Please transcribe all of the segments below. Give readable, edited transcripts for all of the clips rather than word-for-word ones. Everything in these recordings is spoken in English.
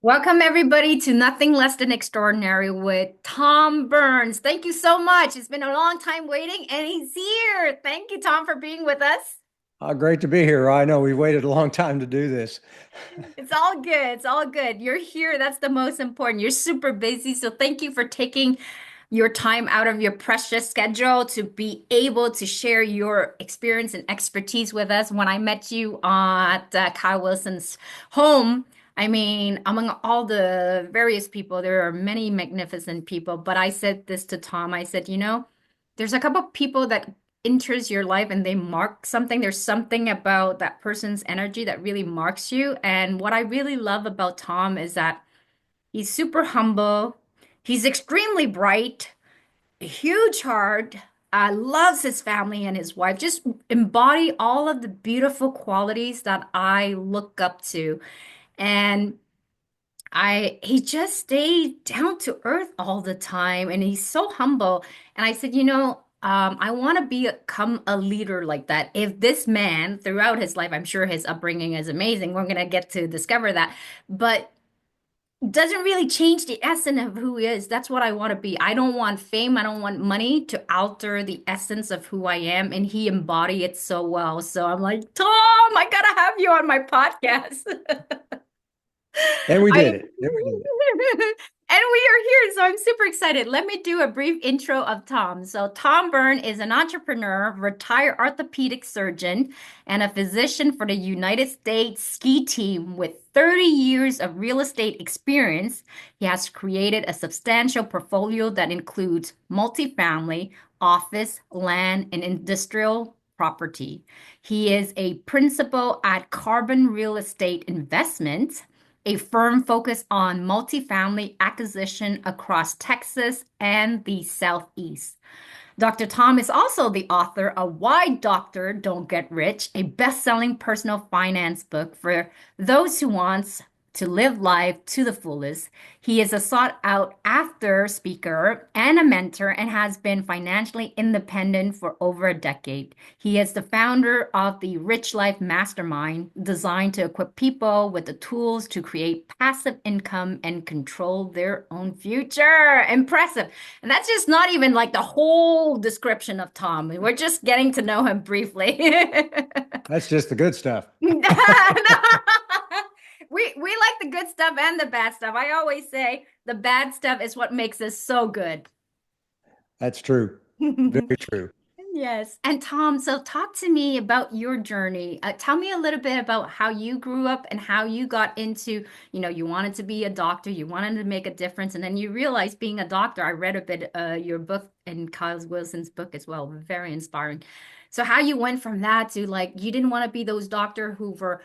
Welcome, everybody, to Nothing Less Than Extraordinary with Tom Burns. Thank you so much. It's been a long time waiting, and he's here. Thank you, Tom, for being with us. Great to be here. I know we waited a long time to do this. It's all good. It's all good. You're here. That's the most important. You're super busy. So, thank you for taking your time out of your precious schedule to be able to share your experience and expertise with us. When I met you at Kyle Wilson's home, I mean, among all the various people, there are many magnificent people, but I said this to Tom. I said, there's a couple of people that enters your life and they mark something. There's something about that person's energy that really marks you. And what I really love about Tom is that he's super humble. He's extremely bright, a huge heart, loves his family and his wife, just embody all of the beautiful qualities that I look up to. And he just stayed down to earth all the time and he's so humble. And I said, I want to become a leader like that. If this man throughout his life, I'm sure his upbringing is amazing. We're going to get to discover that. But doesn't really change the essence of who he is. That's what I want to be. I don't want fame. I don't want money to alter the essence of who I am. And he embodied it so well. So I'm like, Tom, I gotta have you on my podcast. And we I did it. And we did it. and we are here, so I'm super excited. Let me do a brief intro of Tom. So Tom Byrne is an entrepreneur, retired orthopedic surgeon, and a physician for the United States ski team with 30 years of real estate experience. He has created a substantial portfolio that includes multifamily, office, land, and industrial property. He is a principal at Carbon Real Estate Investments, a firm focused on multifamily acquisition across Texas and the Southeast. Dr. Tom is also the author of Why Doctor Don't Get Rich, a best-selling personal finance book for those who want to live life to the fullest. He is a sought-out after speaker and a mentor and has been financially independent for over a decade. He is the founder of the Rich Life Mastermind, designed to equip people with the tools to create passive income and control their own future. Impressive. And that's just not even like the whole description of Tom. We're just getting to know him briefly. That's just the good stuff. We like the good stuff and the bad stuff. I always say the bad stuff is what makes us so good. That's true. Very true. Yes. And Tom, so talk to me about your journey. Tell me a little bit about how you grew up and how you got into, you wanted to be a doctor, you wanted to make a difference, and then you realized being a doctor. I read a bit your book and Kyle Wilson's book as well. Very inspiring. So how you went from that to like you didn't want to be those doctor who were,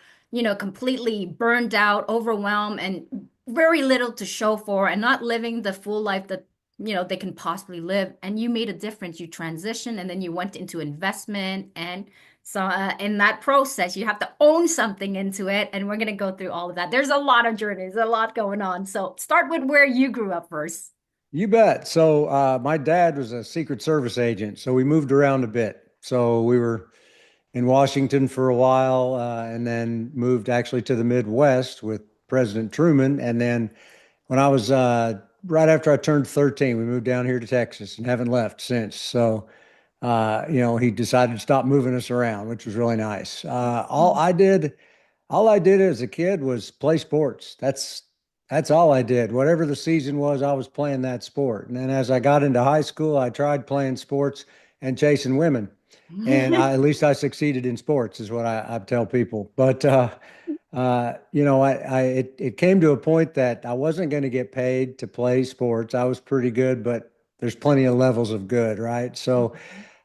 completely burned out, overwhelmed, and very little to show for, and not living the full life that they can possibly live, and you made a difference. You transitioned and then you went into investment, and so in that process you have to own something into it, and we're going to go through all of that. There's a lot of journeys, a lot going on, so start with where you grew up first. You bet. So, my dad was a Secret Service agent, so we moved around a bit. So we were in Washington for a while, and then moved actually to the Midwest with President Truman. And then when I was right after I turned 13, we moved down here to Texas and haven't left since. So, he decided to stop moving us around, which was really nice. All I did as a kid was play sports. That's all I did. Whatever the season was, I was playing that sport. And then as I got into high school, I tried playing sports and chasing women. And at least I succeeded in sports, is what I tell people. But it came to a point that I wasn't going to get paid to play sports. I was pretty good, but there's plenty of levels of good, right? So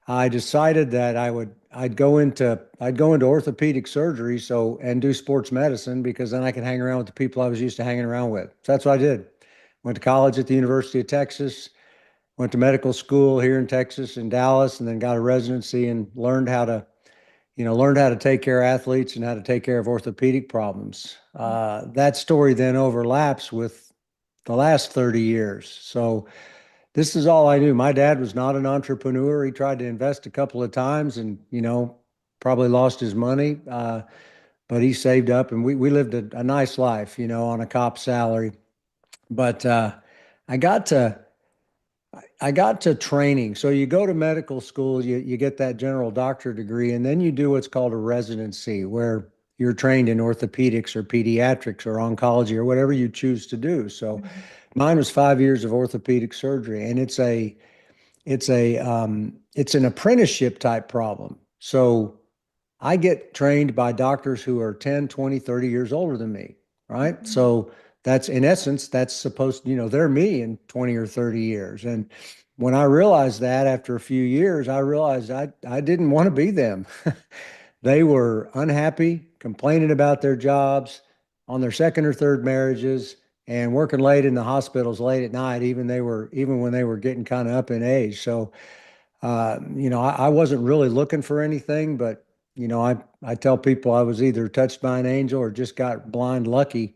I decided that I'd go into orthopedic surgery and do sports medicine because then I could hang around with the people I was used to hanging around with. So that's what I did. Went to college at the University of Texas, went to medical school here in Texas in Dallas, and then got a residency and learned how to take care of athletes and how to take care of orthopedic problems. That story then overlaps with the last 30 years. So this is all I knew. My dad was not an entrepreneur. He tried to invest a couple of times and, probably lost his money. but he saved up and we lived a nice life, on a cop salary. But I got to I got to training. So you go to medical school, you get that general doctor degree, and then you do what's called a residency, where you're trained in orthopedics or pediatrics or oncology or whatever you choose to do. So Mhm. mine was 5 years of orthopedic surgery, and it's an apprenticeship type problem. So I get trained by doctors who are 10, 20, 30 years older than me, right? Mhm. So that's in essence, that's supposed, they're me in 20 or 30 years. And when I realized that after a few years, I realized I didn't want to be them. They were unhappy, complaining about their jobs, on their second or third marriages, and working late in the hospitals late at night, even when they were getting kind of up in age. So I wasn't really looking for anything, but I tell people I was either touched by an angel or just got blind lucky.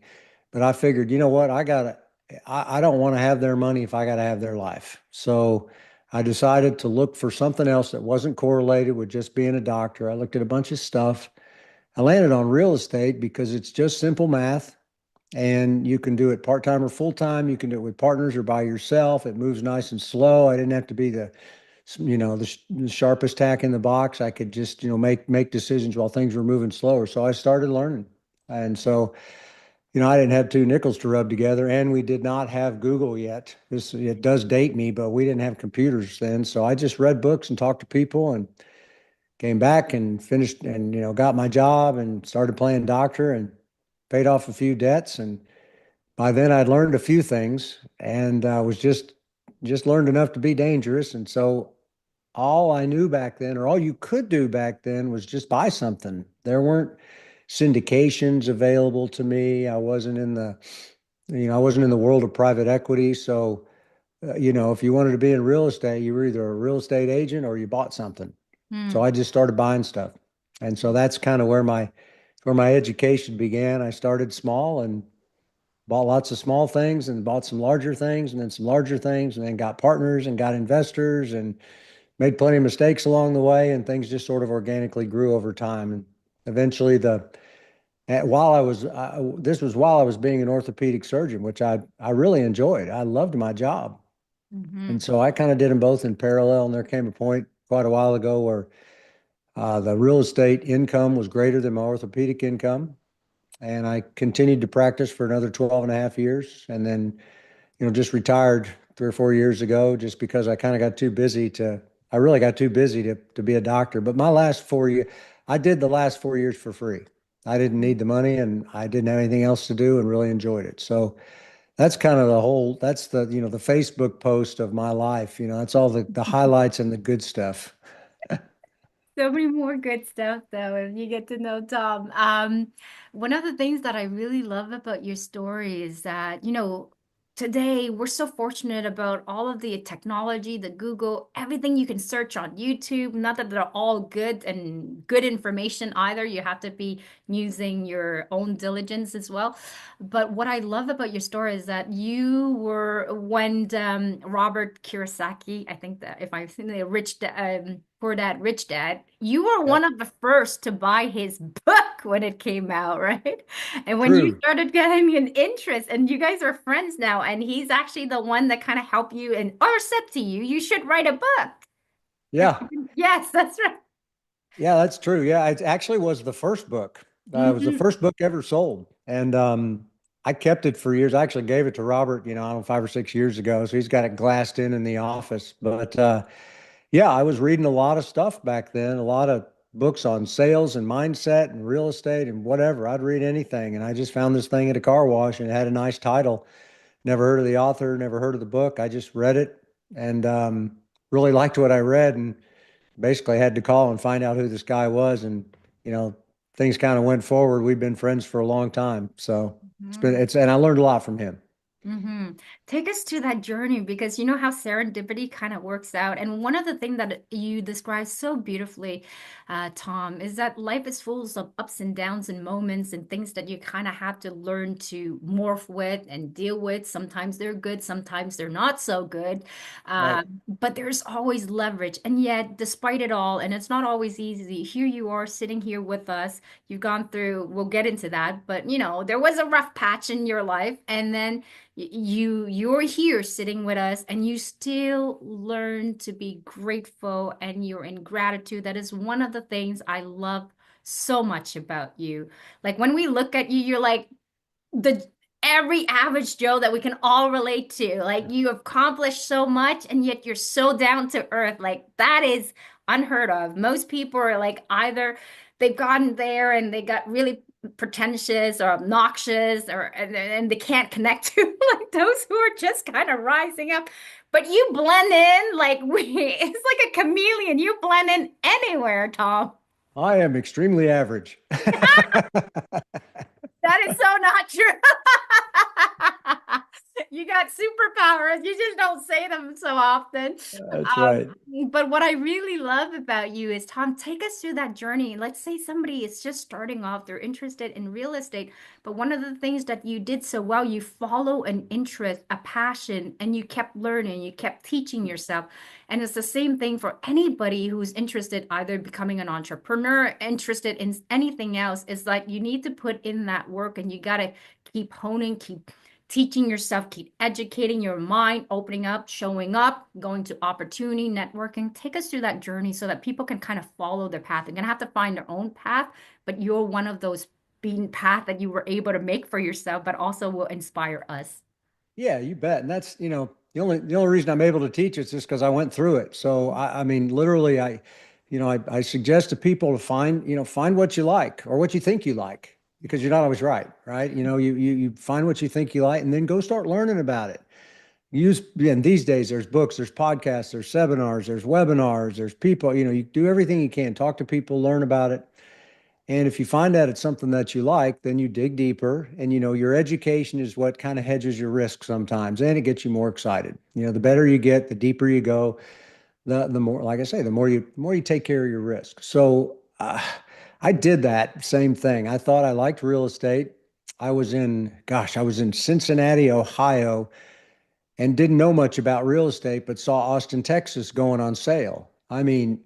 But I figured, you know what, I don't want to have their money if I got to have their life. So I decided to look for something else that wasn't correlated with just being a doctor. I looked at a bunch of stuff. I landed on real estate because it's just simple math. And you can do it part-time or full-time. You can do it with partners or by yourself. It moves nice and slow. I didn't have to be the sharpest tack in the box. I could just, make decisions while things were moving slower. So I started learning. And so, I didn't have two nickels to rub together, and we did not have Google yet. It does date me, but we didn't have computers then. So I just read books and talked to people and came back and finished and, got my job and started playing doctor and paid off a few debts. And by then I'd learned a few things and was just learned enough to be dangerous. And so all I knew back then, or all you could do back then, was just buy something. There weren't syndications available to me. I wasn't in the world of private equity. So, if you wanted to be in real estate, you were either a real estate agent or you bought something. So Hmm. I just started buying stuff. And so that's kind of where my education began. I started small and bought lots of small things and bought some larger things and then some larger things and then got partners and got investors and made plenty of mistakes along the way, and things just sort of organically grew over time. And eventually, this was while I was being an orthopedic surgeon, which I really enjoyed. I loved my job, and Mhm. so I kind of did them both in parallel. And there came a point quite a while ago where the real estate income was greater than my orthopedic income, and I continued to practice for another 12 and a half years, and then just retired 3 or 4 years ago just because I really got too busy to be a doctor. But I did the last 4 years for free. I didn't need the money and I didn't have anything else to do and really enjoyed it. So that's kind of that's the Facebook post of my life. That's all the highlights and the good stuff. So many more good stuff though, and you get to know Tom. One of the things that I really love about your story is that, today we're so fortunate about all of the technology, the Google, everything you can search on YouTube. Not that they're all good and good information either. You have to be using your own diligence as well. But what I love about your story is that you were when Robert Kiyosaki, I think that if I've seen the Poor Dad, Rich Dad, you were one Yep. of the first to buy his book when it came out, right? And when you True. started getting an interest, and you guys are friends now, and he's actually the one that kind of helped you and or said to you, you should write a book. Yeah. Yes, that's right. Yeah, that's true. Yeah, it actually was the first book. It was the Hmm. first book ever sold, and I kept it for years. I actually gave it to Robert, I don't know, 5 or 6 years ago, so he's got it glassed in the office. But yeah, I was reading a lot of stuff back then, a lot of books on sales and mindset and real estate and whatever. I'd read anything, and I just found this thing at a car wash, and it had a nice title. Never heard of the author, never heard of the book. I just read it and really liked what I read, and basically had to call and find out who this guy was. And, you know, things kind of went forward. We've been friends for a long time. So and I learned a lot from him. hmm Take us to that journey because you know how serendipity kind of works out. And one of the things that you describe so beautifully, Tom, is that life is full of ups and downs and moments and things that you kind of have to learn to morph with and deal with. Sometimes they're good, sometimes they're not so good. Right. But there's always leverage. And yet, despite it all, and it's not always easy, here you are sitting here with us. You've gone through, we'll get into that, but you know, there was a rough patch in your life. And then you're here sitting with us and you still learn to be grateful and you're in gratitude. That is one of the things I love so much about you. Like when we look at you, you're like the every average Joe that we can all relate to. Like you accomplished so much and yet you're so down to earth. Like that is unheard of. Most people are like either they've gotten there and they got really pretentious or obnoxious or and they can't connect to like those who are just kind of rising up. But you blend in like we it's like a chameleon. You blend in anywhere, Tom. I am extremely average. That is so not true. You got superpowers. You just don't say them so often. That's right. But what I really love about you is, Tom, take us through that journey. Let's say somebody is just starting off, they're interested in real estate, but one of the things that you did so well, you follow an interest, a passion, and you kept learning, you kept teaching yourself. And it's the same thing for anybody who's interested either becoming an entrepreneur, interested in anything else. It's like you need to put in that work and you got to keep honing, keep teaching yourself, keep educating your mind, opening up, showing up, going to opportunity, networking. Take us through that journey so that people can kind of follow their path. They're going to have to find their own path, but you're one of those beaten path that you were able to make for yourself, but also will inspire us. Yeah, you bet. And that's, the only reason I'm able to teach it's just because I went through it. So I mean, literally, I suggest to people to find what you like or what you think you like, because you're not always right, right? You find what you think you like and then go start learning about it. And these days there's books, there's podcasts, there's seminars, there's webinars, there's people, you do everything you can, talk to people, learn about it. And if you find out it's something that you like, then you dig deeper. And your education is what kind of hedges your risk sometimes, and it gets you more excited. The better you get, the deeper you go, the more, like I say, the more you take care of your risk. So I did that same thing. I thought I liked real estate. I was in Cincinnati, Ohio, and didn't know much about real estate, but saw Austin, Texas going on sale. I mean,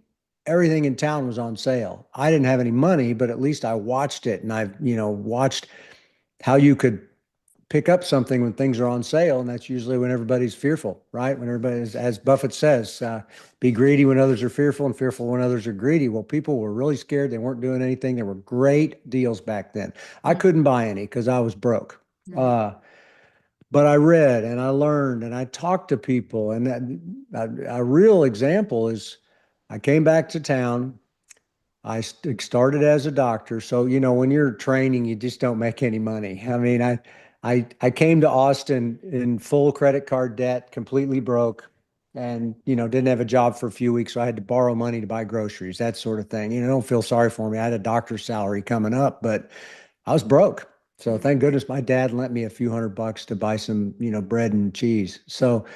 everything in town was on sale. I didn't have any money, but at least I watched it, and I've watched how you could pick up something when things are on sale. And that's usually when everybody's fearful, right? When everybody's, as Buffett says, be greedy when others are fearful and fearful when others are greedy. Well, people were really scared. They weren't doing anything. There were great deals back then. I couldn't buy any because I was broke. Mm-hmm. Uh, but I read and I learned and I talked to people. And a real example is I came back to town. I started as a doctor. So, when you're training, you just don't make any money. I mean, I came to Austin in full credit card debt, completely broke, and, didn't have a job for a few weeks. So I had to borrow money to buy groceries, that sort of thing. Don't feel sorry for me. I had a doctor's salary coming up, but I was broke. So thank goodness my dad lent me a few $100 to buy some, bread and cheese. So,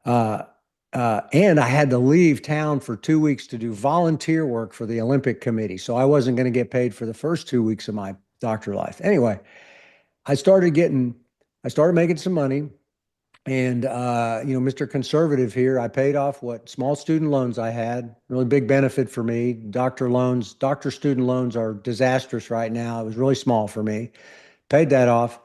uh, and I had to leave town for 2 weeks to do volunteer work for the Olympic Committee. So I wasn't going to get paid for the first 2 weeks of my doctor life. Anyway, I started getting, I started making some money. And, Mr. Conservative here, I paid off what small student loans I had. Really big benefit for me. Doctor student loans are disastrous right now. It was really small for me. Paid that off,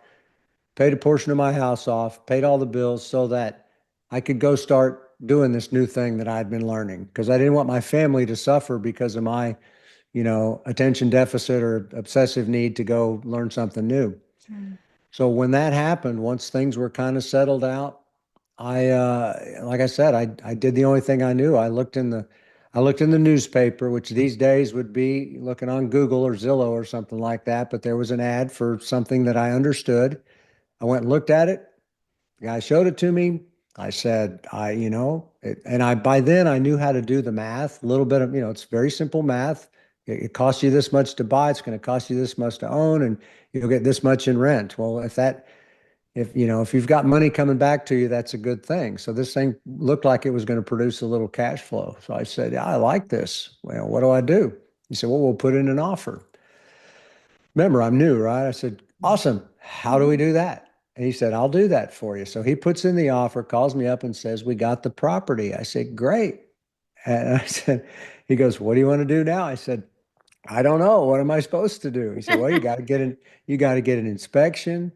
paid a portion of my house off, paid all the bills so that I could go start doing this new thing that I'd been learning because I didn't want my family to suffer because of my, attention deficit or obsessive need to go learn something new. So when that happened, once things were kind of settled out, like I said, I did the only thing I knew. I looked in the newspaper, which these days would be looking on Google or Zillow or something like that. But there was an ad for something that I understood. I went and looked at it. The guy showed it to me. I said, and by then I knew how to do the math, a little bit of, it's very simple math. It costs you this much to buy. It's going to cost you this much to own, and you'll get this much in rent. Well, if that if you've got money coming back to you, that's a good thing. So this thing looked like it was going to produce a little cash flow. So I said, yeah, I like this. Well, what do I do? He said, well, we'll put in an offer. Remember, I'm new, right? I said, awesome. How do we do that? And he said, I'll do that for you. So he puts in the offer, calls me up and says, we got the property. I said, great. And I said, he goes, what do you want to do now? I said, I don't know. What am I supposed to do? He said, well, you got to get an inspection,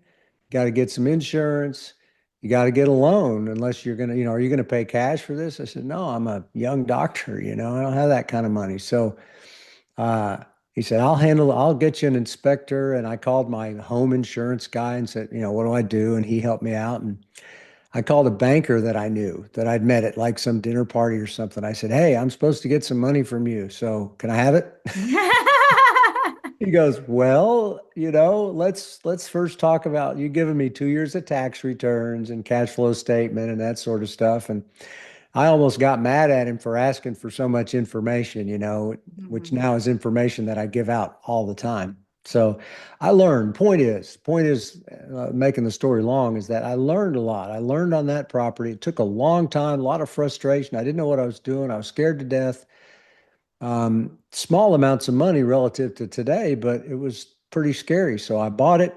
got to get some insurance, you got to get a loan unless you're going to, are you going to pay cash for this? I said, no, I'm a young doctor, I don't have that kind of money. So uh, he said, I'll get you an inspector. And I called my home insurance guy and said, what do I do? And he helped me out. And I called a banker that I knew that I'd met at like some dinner party or something. I said, hey, I'm supposed to get some money from you. So can I have it? He goes, well, let's first talk about you giving me 2 years of tax returns and cash flow statement and that sort of stuff. And I almost got mad at him for asking for so much information, which Mhm. now is information that I give out all the time. So I learned. Point is, making the story long is that I learned a lot. I learned on that property. It took a long time, a lot of frustration. I didn't know what I was doing. I was scared to death. Small amounts of money relative to today, but it was pretty scary. So I bought it,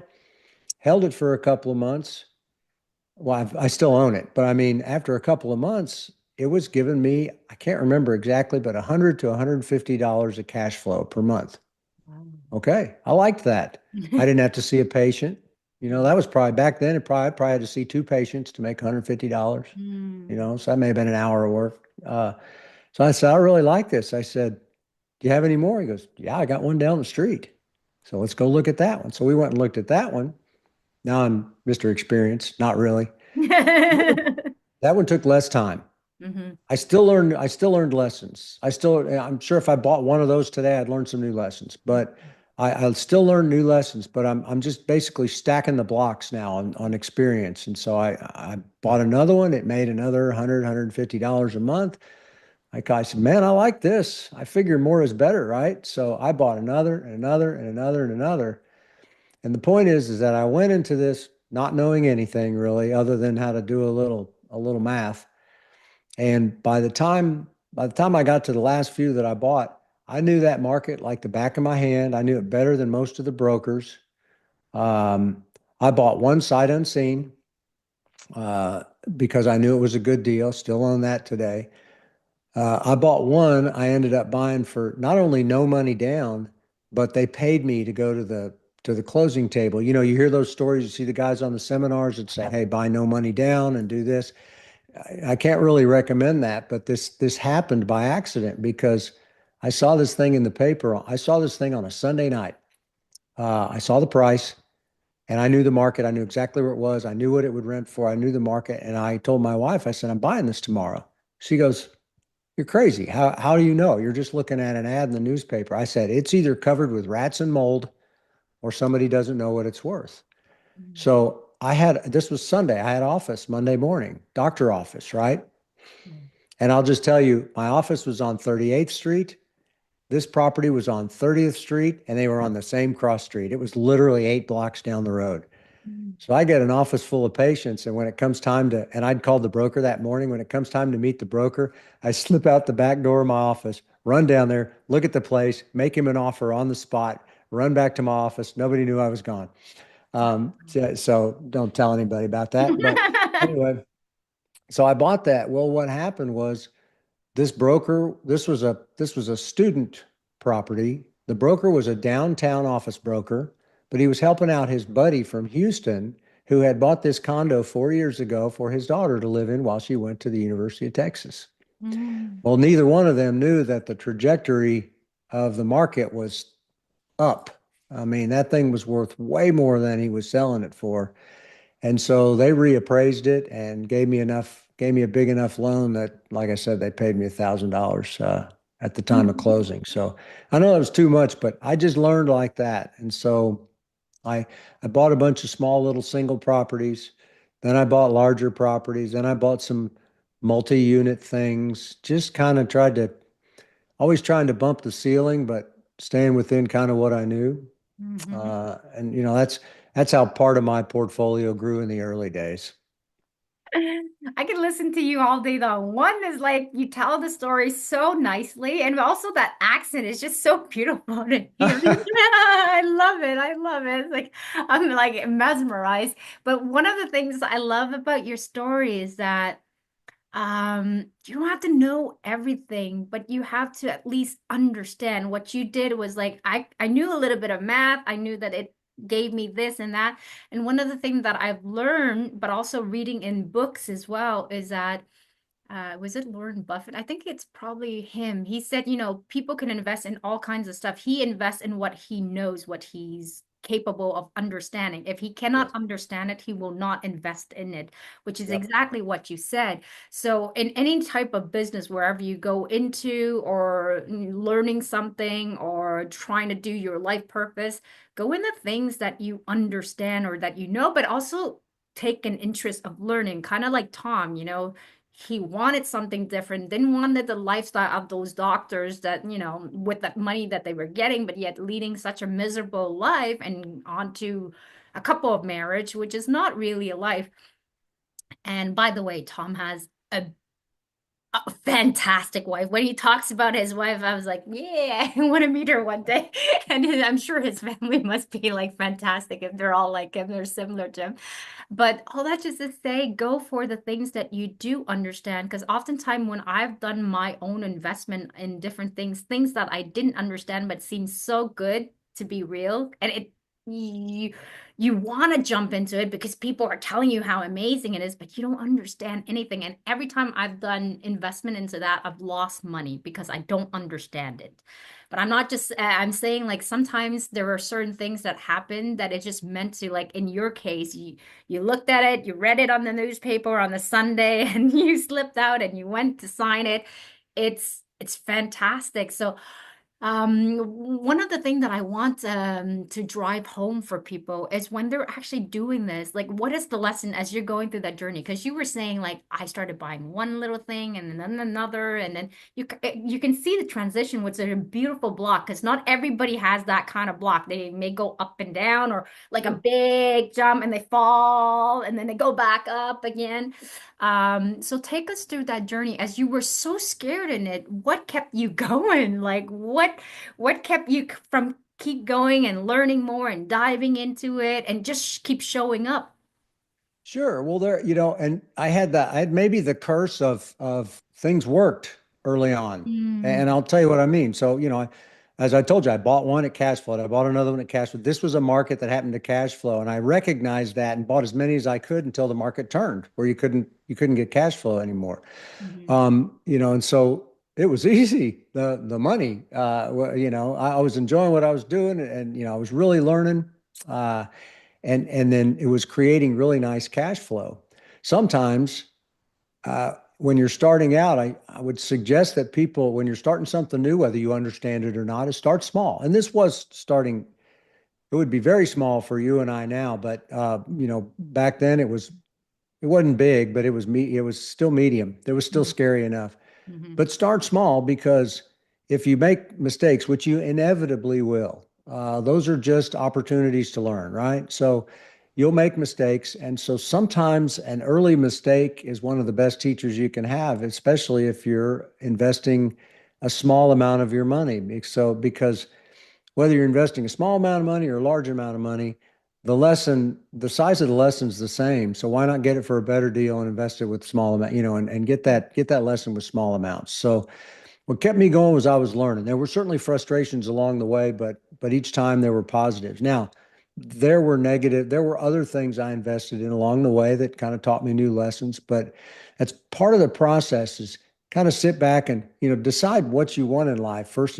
held it for a couple of months. Well, I still own it, but I mean, after a couple of months, it was giving me, I can't remember exactly, but 100 to $150 of cash flow per month. Wow. Okay, I liked that. I didn't have to see a patient. That was probably back then. I probably had to see two patients to make $150. Mm. So that may have been an hour of work. So I said, I really like this. I said, do you have any more? He goes, yeah, I got one down the street. So let's go look at that one. So we went and looked at that one. Now I'm Mr. Experience. Not really. That one took less time. Mhm. I still learned lessons. I'm sure if I bought one of those today, I'd learn some new lessons. But I still learn new lessons, but I'm just basically stacking the blocks now on experience. And so I bought another one. It made another 100, $150 a month. I said, man, I like this. I figure more is better, right? So I bought another and another and another and another. And the point is that I went into this not knowing anything really, other than how to do a little math. And by the time I got to the last few that I bought, I knew that market like the back of my hand. I knew it better than most of the brokers. Um, I bought one sight unseen uh, because I knew it was a good deal. Still own that today. I bought one. I ended up buying for not only no money down, but they paid me to go to the closing table. You hear those stories. You see the guys on the seminars that say, "Hey, buy no money down and do this." I can't really recommend that, but this happened by accident because I saw this thing in the paper. I saw this thing on a Sunday night. I saw the price and I knew the market. I knew exactly where it was. I knew what it would rent for. I knew the market. And I told my wife, I said, I'm buying this tomorrow. She goes, you're crazy. How do you know? You're just looking at an ad in the newspaper. I said, it's either covered with rats and mold or somebody doesn't know what it's worth. Mm. So this was Sunday. I had office Monday morning, doctor office, right? Mm. And I'll just tell you, my office was on 38th Street. This property was on 30th Street, and they were on the same cross street. It was literally 8 blocks down the road. Mm. So I get an office full of patients, and when it comes time and I'd called the broker that morning. When it comes time to meet the broker, I slip out the back door of my office, run down there, look at the place, make him an offer on the spot, run back to my office. Nobody knew I was gone. So don't tell anybody about that. But anyway, so I bought that. Well, what happened was this broker, this was a student property. The broker was a downtown office broker, but he was helping out his buddy from Houston who had bought this condo 4 years ago for his daughter to live in while she went to the University of Texas. Mm. Well, neither one of them knew that the trajectory of the market was up. I mean, that thing was worth way more than he was selling it for. And so they reappraised it and gave me a big enough loan that, like I said, they paid me $1,000 at the time of closing. So I know it was too much, but I just learned like that. And so I I bought a bunch of small little single properties. Then I bought larger properties. Then I bought some multi-unit things. Just kind of always trying to bump the ceiling, but staying within kind of what I knew. Mhm. And that's that's how part of my portfolio grew in the early days. I can listen to you all day though. One is like you tell the story so nicely, and also that accent is just so beautiful to hear. I love it. I love it. It's like I'm like mesmerized. But one of the things I love about your story is that you don't have to know everything, but you have to at least understand. What you did was like I knew a little bit of math. I knew that it gave me this and that. And one of the things that I've learned, but also reading in books as well, is that was it Warren Buffett? I think it's probably him. He said, you know, people can invest in all kinds of stuff. He invests in what he knows, what he's capable of understanding. If he cannot Yes. understand it, he will not invest in it, which is Yep. exactly what you said. So, in any type of business, wherever you go into, or learning something, or trying to do your life purpose, go in the things that you understand or that you know, but also take an interest of learning, kind of like Tom, you know, he wanted something different, didn't wanted the lifestyle of those doctors that, you know, with that money that they were getting, but yet leading such a miserable life and onto a couple of marriage, which is not really a life. And by the way, Tom has a fantastic wife. When he talks about his wife, I was like, yeah, I want to meet her one day. And I'm sure his family must be like fantastic if they're all like him, they're similar to him. But all that just to say, go for the things that you do understand. Because oftentimes when I've done my own investment in different things, things that I didn't understand but seemed so good to be real, and you want to jump into it because people are telling you how amazing it is, but you don't understand anything. And every time I've done investment into that, I've lost money because I don't understand it. But I'm not just, I'm saying like sometimes there are certain things that happen that it's just meant to, like in your case, you looked at it, you read it on the newspaper on the Sunday, and you slipped out and you went to sign it. It's fantastic. So one of the things that I want to drive home for people is when they're actually doing this, like what is the lesson as you're going through that journey? Because you were saying like I started buying one little thing and then another, and then you can see the transition, which is a beautiful block because not everybody has that kind of block. They may go up and down or like a Sure. big jump and they fall and then they go back up again. So take us through that journey as you were so scared in it. What kept you going? Like what kept you from keep going and learning more and diving into it and just keep showing up? Sure. Well, and I had maybe the curse of things worked early on. Mm, And I'll tell you what I mean. So, as I told you, I bought one at cash flow. I bought another one at cash flow. This was a market that happened to cash flow, and I recognized that and bought as many as I could until the market turned, where you couldn't get cash flow anymore. mhm, And so it was easy. The money, I was enjoying what I was doing, and I was really learning. Uh, and then it was creating really nice cash flow. Sometimes when you're starting out, I would suggest that people, when you're starting something new, whether you understand it or not, is start small. And this was starting, it would be very small for you and I now, but back then it wasn't big, but it was still medium. It was still mhm, scary enough. mhm, But start small because if you make mistakes, which you inevitably will, those are just opportunities to learn, right? So you'll make mistakes. And so sometimes an early mistake is one of the best teachers you can have, especially if you're investing a small amount of your money. So, because whether you're investing a small amount of money or a large amount of money, the size of the lesson's the same. So why not get it for a better deal and invest it with small amount, and get that lesson with small amounts. So what kept me going was I was learning. There were certainly frustrations along the way, but each time there were positives. Now, there were other things I invested in along the way that kind of taught me new lessons, but that's part of the process is kind of sit back and, decide what you want in life. First,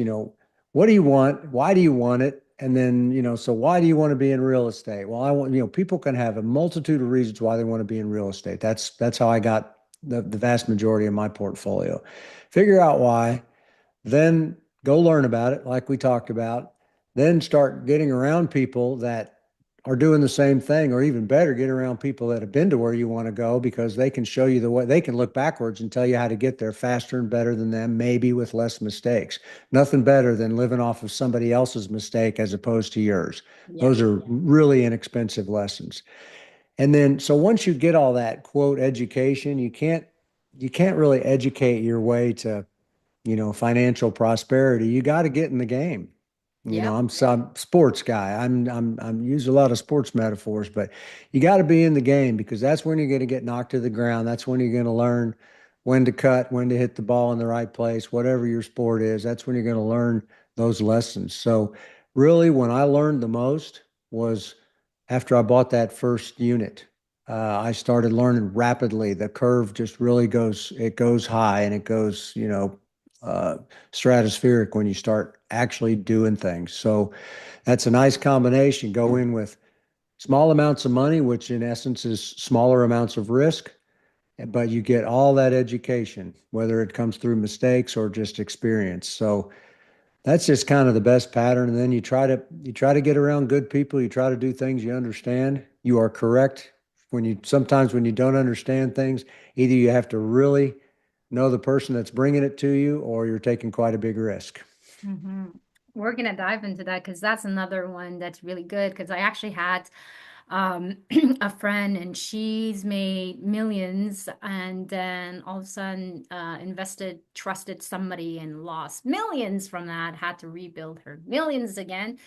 what do you want? Why do you want it? And then, so why do you want to be in real estate? Well, people can have a multitude of reasons why they want to be in real estate. That's how I got the vast majority of my portfolio. Figure out why, then go learn about it, like we talked about. Then start getting around people that are doing the same thing, or even better, get around people that have been to where you want to go because they can show you the way. They can look backwards and tell you how to get there faster and better than them, maybe with less mistakes. Nothing better than living off of somebody else's mistake as opposed to yours. Yeah. Those are really inexpensive lessons. And then, so once you get all that quote education, you can't really educate your way to financial prosperity. You got to get in the game. Yep. I'm some sports guy. I'm use a lot of sports metaphors, but you got to be in the game because that's when you're going to get knocked to the ground. That's when you're going to learn when to cut, when to hit the ball in the right place, whatever your sport is. That's when you're going to learn those lessons. So really, when I learned the most was after I bought that first unit. I started learning rapidly. The curve just really it goes high and it goes, uh, stratospheric when you start actually doing things. So that's a nice combination. Go in with small amounts of money, which in essence is smaller amounts of risk, but you get all that education, whether it comes through mistakes or just experience. So that's just kind of the best pattern. And then you try to get around good people. You try to do things you understand. You are correct sometimes when you don't understand things, either you have to really know the person that's bringing it to you, or you're taking quite a big risk. hmm We're gonna dive into that because that's another one that's really good. Because I actually had a friend and she's made millions, and then all of a sudden invested, trusted somebody and lost millions from that, had to rebuild her millions again.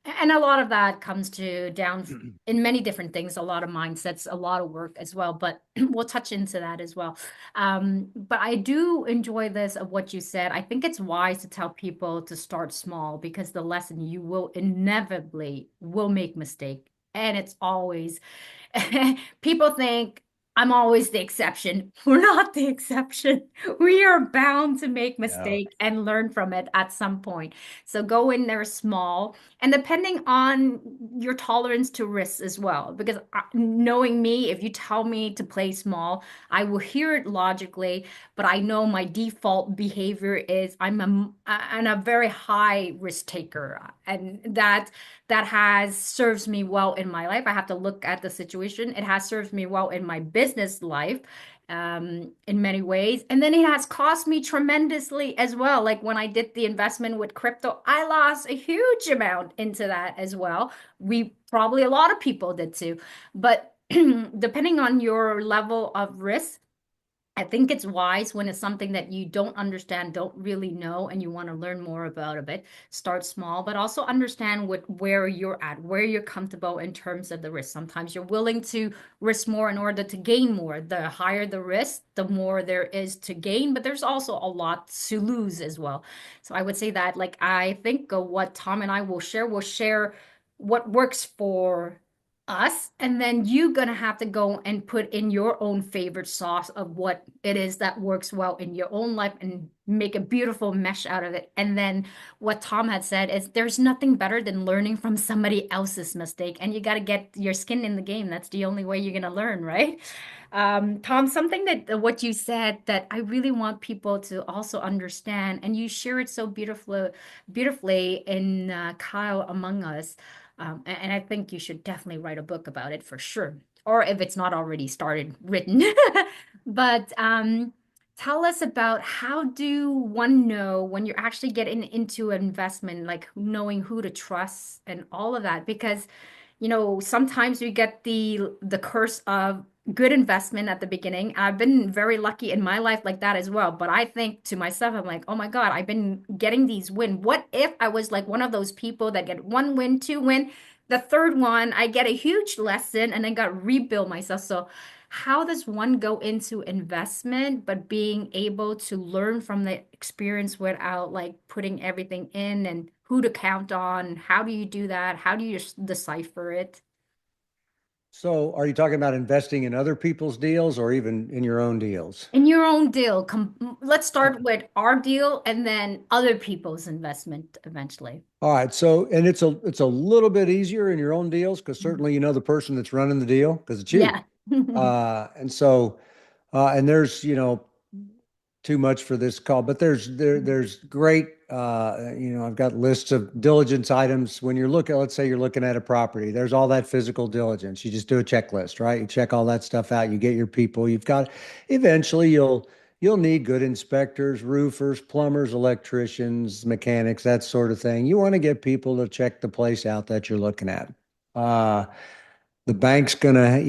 And a lot of that comes to down in many different things, a lot of mindsets, a lot of work as well. But we'll touch into that as well. But I do enjoy this of what you said. I think it's wise to tell people to start small because the lesson you will inevitably will make mistake. And it's always people think I'm always the exception. We're not the exception. We are bound to make Yeah. mistake and learn from it at some point. So go in there small and depending on your tolerance to risks as well. Because knowing me, if you tell me to play small, I will hear it logically, but I know my default behavior is I'm a very high risk taker, and that has serves me well in my life. I have to look at the situation. It has served me well in my business life, in many ways. And then it has cost me tremendously as well. Like when I did the investment with crypto, I lost a huge amount into that as well. We probably, a lot of people did too. But depending on your level of risk, I think it's wise when it's something that you don't understand, don't really know, and you want to learn more about a bit. Start small, but also understand where you're at, where you're comfortable in terms of the risk. Sometimes you're willing to risk more in order to gain more. The higher the risk, the more there is to gain, but there's also a lot to lose as well. So I would say that, like, I think what Tom and I will share what works for us, and then you're gonna have to go and put in your own favorite sauce of what it is that works well in your own life and make a beautiful mesh out of it. And then what Tom had said is there's nothing better than learning from somebody else's mistake, and you got to get your skin in the game. That's the only way you're gonna learn, right? Tom, something that what you said that I really want people to also understand, and you share it so beautifully in Kyle Among Us. And I think you should definitely write a book about it for sure, or if it's not already started written. But tell us about how do one know when you're actually getting into an investment, like knowing who to trust and all of that, because sometimes we get the curse of good investment at the beginning. I've been very lucky in my life like that as well. But I think to myself, I'm like, oh my God, I've been getting these win. What if I was like one of those people that get one win, two win, the third one, I get a huge lesson and then got rebuild myself. So how does one go into investment, but being able to learn from the experience without like putting everything in and who to count on? How do you do that? How do you decipher it? So, are you talking about investing in other people's deals or even in your own deals? In your own deal, let's start Okay. with our deal and then other people's investment eventually. All right. So, and it's a little bit easier in your own deals because certainly you know the person that's running the deal because it's you. Yeah. And so, and there's, too much for this call, but there's great I've got lists of diligence items when you're looking, let's say you're looking at a property. There's all that physical diligence. You just do a checklist, right? You check all that stuff out, you get your people. You've got eventually you'll need good inspectors, roofers, plumbers, electricians, mechanics, that sort of thing. You want to get people to check the place out that you're looking at. Uh, the bank's gonna,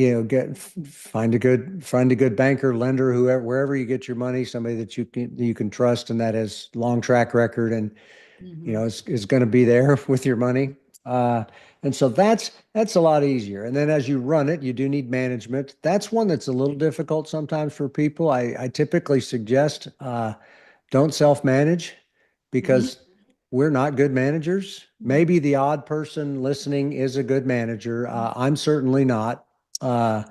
find a good banker, lender, whoever, wherever you get your money, somebody that you can trust and that has long track record and Hmm. is going to be there with your money. Uh, and so that's a lot easier. And then as you run it, you do need management. That's one that's a little difficult sometimes for people. I typically suggest don't self-manage Hmm. because we're not good managers. Maybe the odd person listening is a good manager. I'm certainly not. Uh,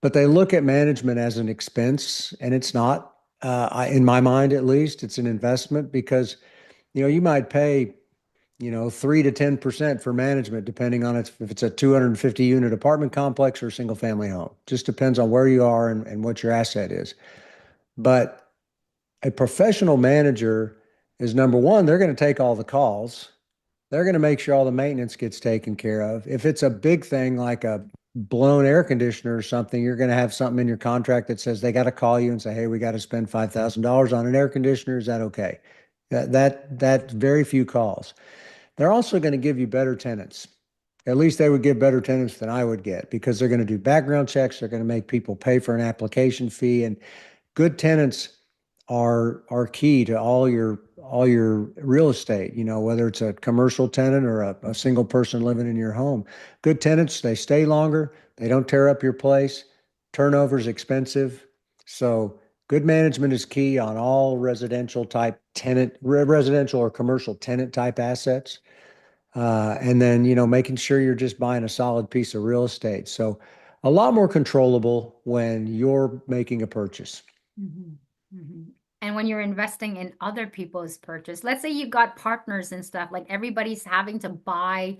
but they look at management as an expense, and it's not. In my mind, at least, it's an investment because you might pay 3 to 10% for management, depending on if it's a 250 unit apartment complex or a single family home. Just depends on where you are and what your asset is. But a professional manager is number one, they're going to take all the calls. They're going to make sure all the maintenance gets taken care of. If it's a big thing like a blown air conditioner or something, you're going to have something in your contract that says they got to call you and say, "Hey, we got to spend $5,000 on an air conditioner. Is that okay?" That's very few calls. They're also going to give you better tenants. At least they would give better tenants than I would get because they're going to do background checks. They're going to make people pay for an application fee, and good tenants are key to all your real estate, whether it's a commercial tenant or a single person living in your home. Good tenants, they stay longer, they don't tear up your place. Turnover is expensive. So good management is key on all residential or commercial tenant type assets. And then, making sure you're just buying a solid piece of real estate. So a lot more controllable when you're making a purchase. Hmm. Hmm. And when you're investing in other people's purchase, let's say you got partners and stuff, like everybody's having to buy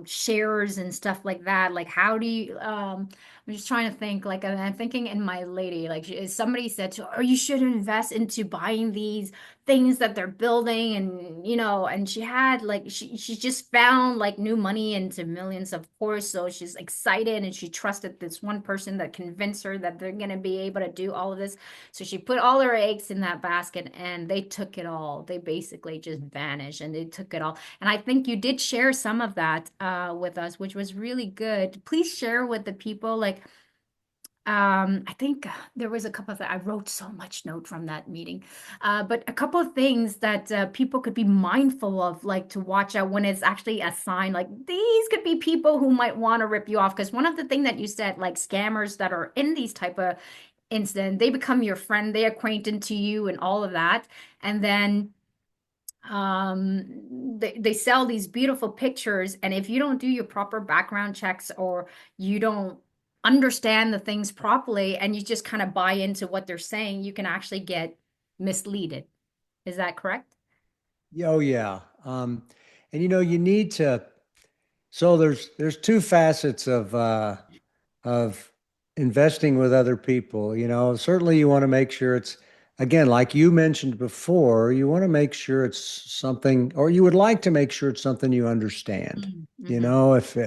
shares and stuff like that. Like, how do you, I'm just trying to think, like, I'm thinking in my lady, like, somebody said to her, "Oh, you should invest into buying these things that they're building." And, and she had, like, she just found, like, new money into millions, of course. So she's excited and she trusted this one person that convinced her that they're going to be able to do all of this. So she put all her eggs in that basket and they took it all. They basically just vanished and they took it all. And I think you did share some of that with us, which was really good. Please share with the people. Like, I think there was a couple of, I wrote so much note from that meeting, but a couple of things that people could be mindful of, like to watch out when it's actually a sign. Like these could be people who might want to rip you off. Because one of the things that you said, like scammers that are in these type of incident, they become your friend, they acquainted to you, and all of that, and then they sell these beautiful pictures, and if you don't do your proper background checks or you don't understand the things properly and you just kind of buy into what they're saying, you can actually get misleaded. Is that correct? Oh yeah. And you need to, so there's two facets of investing with other people. Certainly you want to make sure it's, again, like you mentioned before, you want to make sure it's something, or you would like to make sure it's something you understand. Mm-hmm.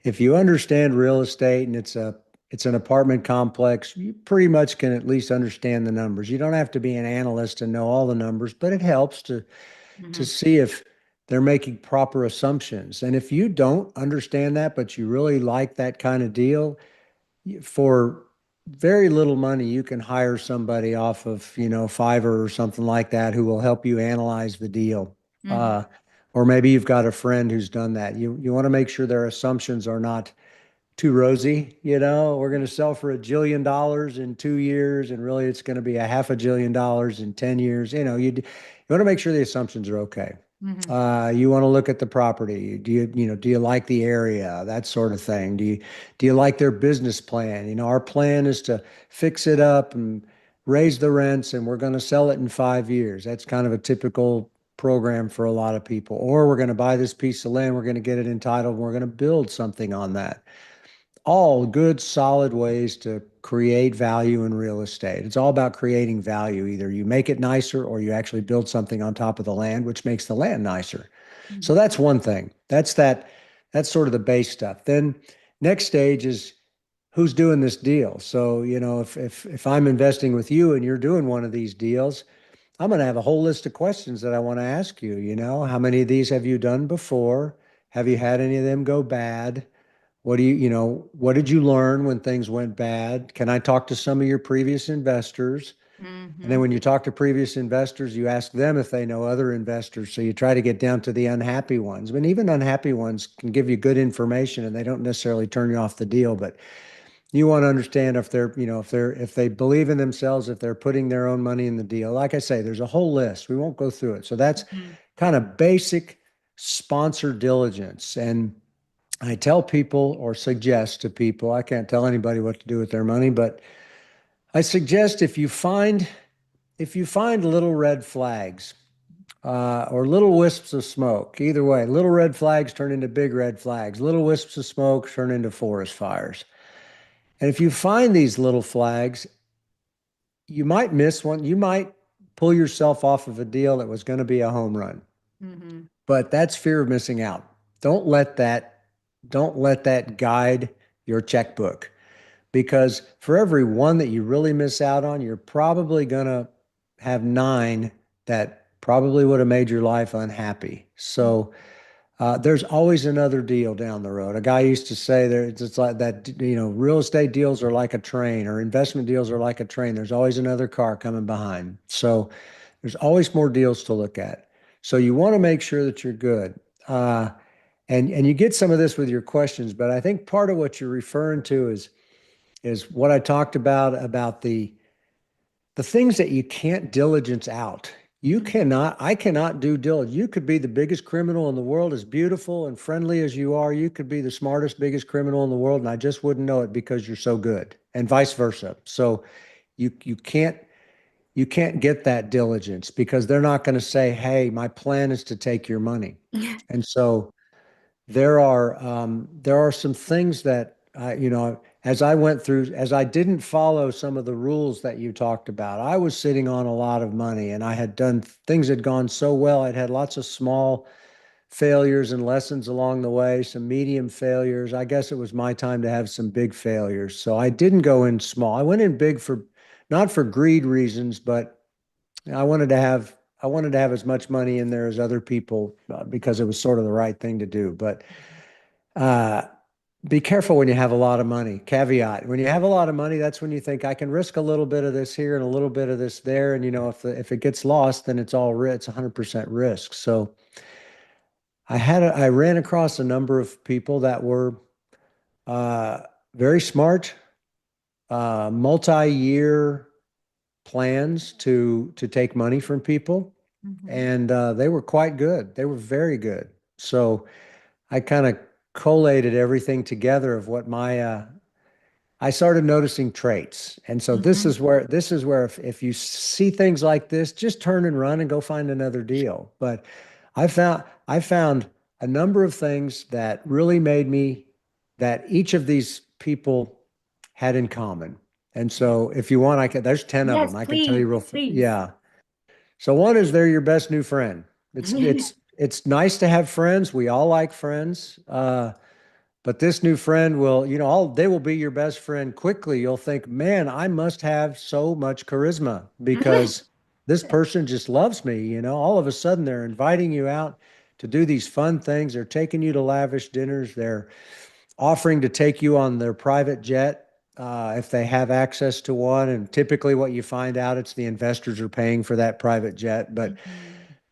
If you understand real estate and it's an apartment complex, you pretty much can at least understand the numbers. You don't have to be an analyst and know all the numbers, but it helps to Mm-hmm. see if they're making proper assumptions. And if you don't understand that, but you really like that kind of deal, for very little money, you can hire somebody off of, Fiverr or something like that who will help you analyze the deal. Mm-hmm. Uh, or maybe you've got a friend who's done that. You want to make sure their assumptions are not too rosy. We're going to sell for $1 jillion in 2 years, and really it's going to be a $500 million in 10 years. You want to make sure the assumptions are okay. Mm-hmm. You want to look at the property. Do you like the area? That sort of thing. Do you like their business plan? Our plan is to fix it up and raise the rents, and we're going to sell it in 5 years. That's kind of a typical program for a lot of people. Or we're going to buy this piece of land, we're going to get it entitled, and we're going to build something on that. all good, solid ways to create value in real estate. It's all about creating value. Either you make it nicer or you actually build something on top of the land, which makes the land nicer. So that's one thing. That's sort of the base stuff. Then next stage is who's doing this deal. So, if I'm investing with you and you're doing one of these deals, I'm going to have a whole list of questions that I want to ask you. How many of these have you done before? Have you had any of them go bad? What did you learn when things went bad? Can I talk to some of your previous investors? And then Mm-hmm. when you talk to previous investors, you ask them if they know other investors. So you try to get down to the unhappy ones. I mean, even unhappy ones can give you good information and they don't necessarily turn you off the deal, but you want to understand if if they believe in themselves, if they're putting their own money in the deal. Like I say, there's a whole list. We won't go through it. So that's Mm-hmm. kind of basic sponsor diligence. And I tell people or suggest to people, I can't tell anybody what to do with their money, but I suggest if you find little red flags or little wisps of smoke, either way, little red flags turn into big red flags, little wisps of smoke turn into forest fires. And if you find these little flags, you might miss one. You might pull yourself off of a deal that was going to be a home run. Mm-hmm. But that's fear of missing out. Don't let that don't let that guide your checkbook because for every one that you really miss out on, you're probably going to have nine that probably would have made your life unhappy. So there's always another deal down the road. A guy used to say there, it's like that, real estate deals are like a train or investment deals are like a train. There's always another car coming behind. So there's always more deals to look at. So you want to make sure that you're good. And you get some of this with your questions, but I think part of what you're referring to is what I talked about the things that you can't diligence out. I cannot do diligence. You could be the biggest criminal in the world, as beautiful and friendly as you are. You could be the smartest, biggest criminal in the world, and I just wouldn't know it because you're so good, and vice versa. So you can't get that diligence because they're not going to say, "Hey, my plan is to take your money." And so there are some things that as I didn't follow some of the rules that you talked about, I was sitting on a lot of money and I had done things had gone so well. I'd had lots of small failures and lessons along the way, some medium failures. I guess it was my time to have some big failures. So I didn't go in small. I went in big for not for greed reasons, but I wanted to have as much money in there as other people because it was sort of the right thing to do. But uh, be careful when you have a lot of money. Caveat: when you have a lot of money, that's when you think I can risk a little bit of this here and a little bit of this there, and if it gets lost, then it's 100% risk. So I ran across a number of people that were uh, very smart, multi-year plans to take money from people, Mm-hmm. and they were quite good. They were very good. So I kind of collated everything together of what I started noticing traits. And so Mm-hmm. this is where if you see things like this, just turn and run and go find another deal. But I found a number of things that really made me that each of these people had in common. And so if you want, there's 10 of Yes, them. I can tell please, you please. yeah. So one is they're your best new friend. It's nice to have friends. We all like friends. But this new friend will, they will be your best friend quickly. You'll think, man, I must have so much charisma because this person just loves me. All of a sudden they're inviting you out to do these fun things. They're taking you to lavish dinners. They're offering to take you on their private jet if they have access to one. And typically, what you find out, it's the investors are paying for that private jet. But Mhm.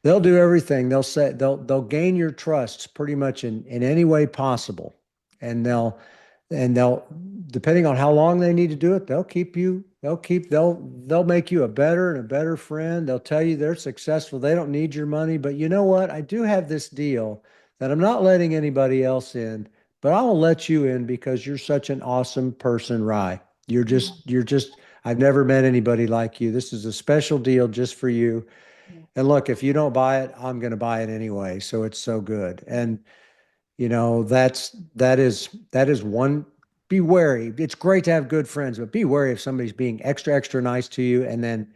they'll do everything. They'll gain your trust pretty much in any way possible, and they'll depending on how long they need to do it, they'll make you a better and a better friend. They'll tell you they're successful. They don't need your money, but you know what? I do have this deal that I'm not letting anybody else in, but I'll let you in because you're such an awesome person, Ry. You're just I've never met anybody like you. This is a special deal just for you. And look, if you don't buy it, I'm going to buy it anyway. So it's so good. And that is one be wary. It's great to have good friends, but be wary if somebody's being extra, extra nice to you and then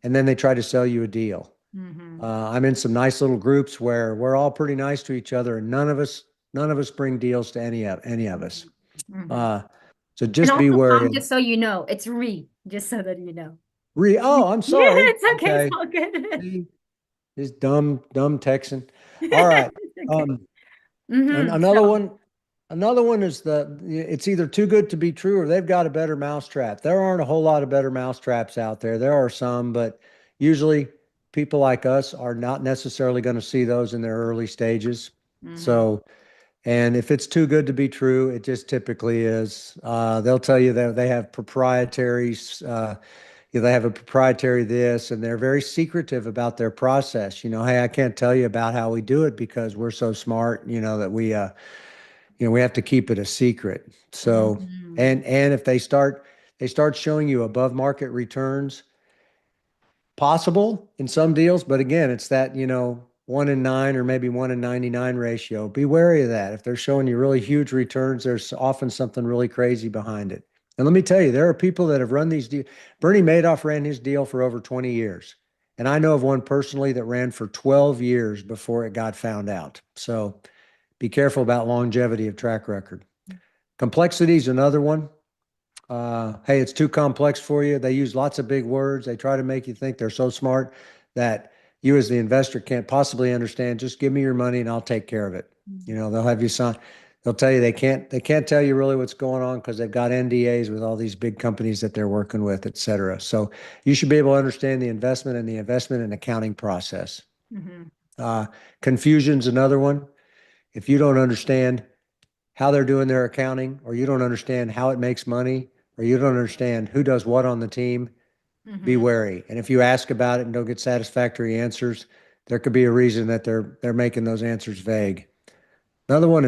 they try to sell you a deal. Mm-hmm. I'm in some nice little groups where we're all pretty nice to each other, and none of us bring deals to any of us. Mm-hmm. Uh, so And just be also, wary Tom, of just so you know, it's Ry, just so that you know. Oh, I'm Yeah, sorry. it's okay. It's Okay. all good. See, this dumb Texan. All right. It's okay. Um, Mm-hmm. another So, one. Another one is it's either too good to be true or they've got a better mousetrap. There aren't a whole lot of better mousetraps out there. There are some, but usually people like us are not necessarily going to see those in their early stages. mm-hmm. So, and if it's too good to be true, it just typically is. They'll tell you that they have proprietaries, they have a proprietary this, and they're very secretive about their process. Hey, I can't tell you about how we do it because we're so smart, that we have to keep it a secret. So, Mm-hmm. and if they start showing you above market returns, possible in some deals, but again, it's that, 1 in 9 or maybe 1 in 99 ratio. Be wary of that. If they're showing you really huge returns, there's often something really crazy behind it. And let me tell you, there are people that have run these deals. Bernie Madoff ran his deal for over 20 years. And I know of one personally that ran for 12 years before it got found out. So be careful about longevity of track record. Complexity is another one. Hey, it's too complex for you. They use lots of big words. They try to make you think they're so smart that you, as the investor, can't possibly understand. Just give me your money and I'll take care of it. They'll have you sign. They'll tell you they can't tell you really what's going on because they've got NDAs with all these big companies that they're working with, et cetera. So you should be able to understand the investment and accounting process. Mm-hmm. Uh, Confusion's another one. If you don't understand how they're doing their accounting, or you don't understand how it makes money, or you don't understand who does what on the team, be Mm-hmm. wary. And if you ask about it and don't get satisfactory answers, there could be a reason that they're making those answers vague. Another one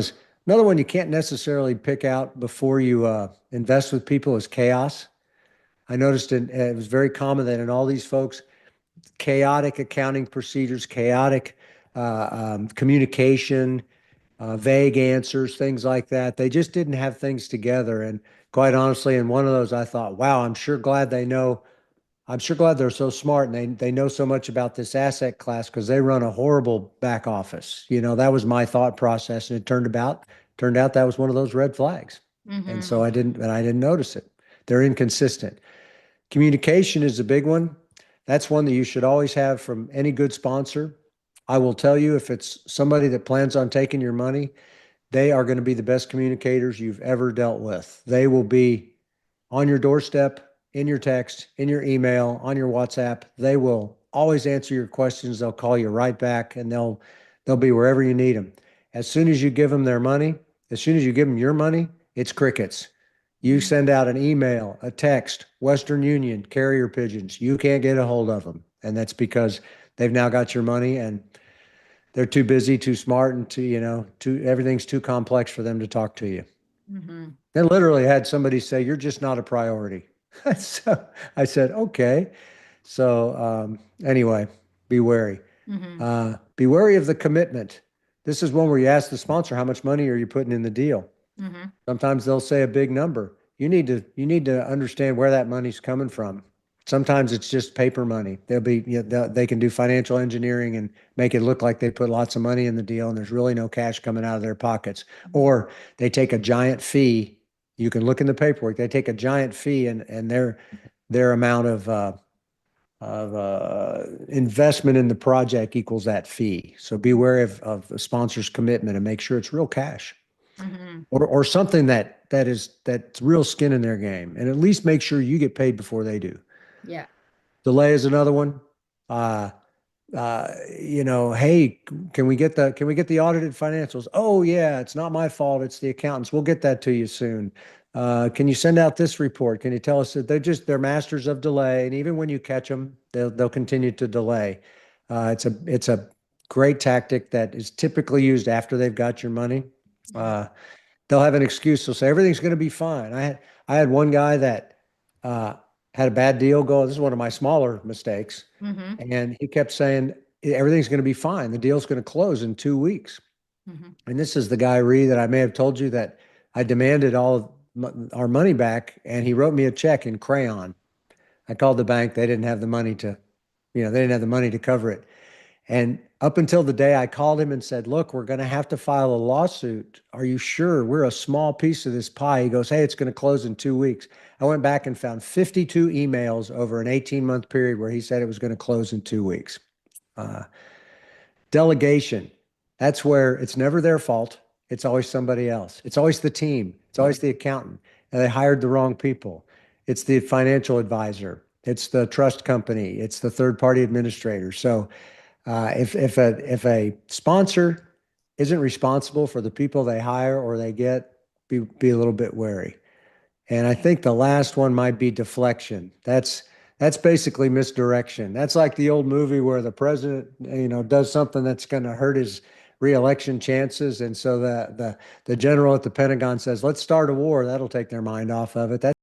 you can't necessarily pick out before you invest with people is chaos. I noticed it was very common that in all these folks, chaotic accounting procedures, chaotic communication, vague answers, things like that. They just didn't have things together. And quite honestly, in one of those, I thought, wow, I'm sure glad they're so smart and they know so much about this asset class because they run a horrible back office. That was my thought process. And it turned out that was one of those red flags. And Mm-hmm. so I didn't notice it. They're inconsistent. Communication is a big one. That's one that you should always have from any good sponsor. I will tell you, if it's somebody that plans on taking your money, they are going to be the best communicators you've ever dealt with. They will be on your doorstep, in your text, in your email, on your WhatsApp. They will always answer your questions. They'll call you right back and they'll be wherever you need them. As soon as you give them their money, as soon as you give them your money, it's crickets. You send out an email, a text, Western Union, carrier pigeons. You can't get a hold of them. And that's because they've now got your money and they're too busy, too smart, and everything's too complex for them to talk to you. Mm-hmm. I literally had somebody say, "You're just not a priority." So I said, "Okay." So anyway, be wary. Mm-hmm. Be wary of the commitment. This is one where you ask the sponsor, "How much money are you putting in the deal?" Mm-hmm. Sometimes they'll say a big number. You need to understand where that money's coming from. Sometimes it's just paper money. They can do financial engineering and make it look like they put lots of money in the deal and there's really no cash coming out of their pockets. Or they take a giant fee. You can look in the paperwork. They take a giant fee and their amount of investment in the project equals that fee. So be wary of the sponsor's commitment and make sure it's real cash Mm-hmm. or something that's real skin in their game, and at least make sure you get paid before they do. Yeah. Delay is another one. Uh, hey, can we get the audited financials? Oh yeah, it's not my fault. It's the accountants. We'll get that to you soon. Can you send out this report? Can you tell us that they're masters of delay, and even when you catch them, they'll continue to delay. It's a great tactic that is typically used after they've got your money. Mm-hmm. Uh, they'll have an excuse. They'll say everything's going to be fine. I had one guy that uh, had a bad deal go. This is one of my smaller mistakes, Mm-hmm. and he kept saying everything's going to be fine. The deal's going to close in 2 weeks. Mm-hmm. And this is the guy, Ree, that I may have told you that I demanded our money back, and he wrote me a check in crayon. I called the bank. They didn't have the money to, they didn't have the money to cover it. And up until the day I called him and said, look, we're going to have to file a lawsuit. Are you sure? We're a small piece of this pie. He goes, hey, it's going to close in 2 weeks. I went back and found 52 emails over an 18-month period where he said it was going to close in 2 weeks. Uh, Delegation. That's where it's never their fault. It's always somebody else. It's always the team. It's always the accountant. And they hired the wrong people. It's the financial advisor. It's the trust company. It's the third party administrator. So if a sponsor isn't responsible for the people they hire or they get, be a little bit wary. And I think the last one might be deflection. That's basically misdirection. That's like the old movie where the president, does something that's going to hurt his reelection chances, and so the general at the Pentagon says, "Let's start a war." That'll take their mind off of it. That's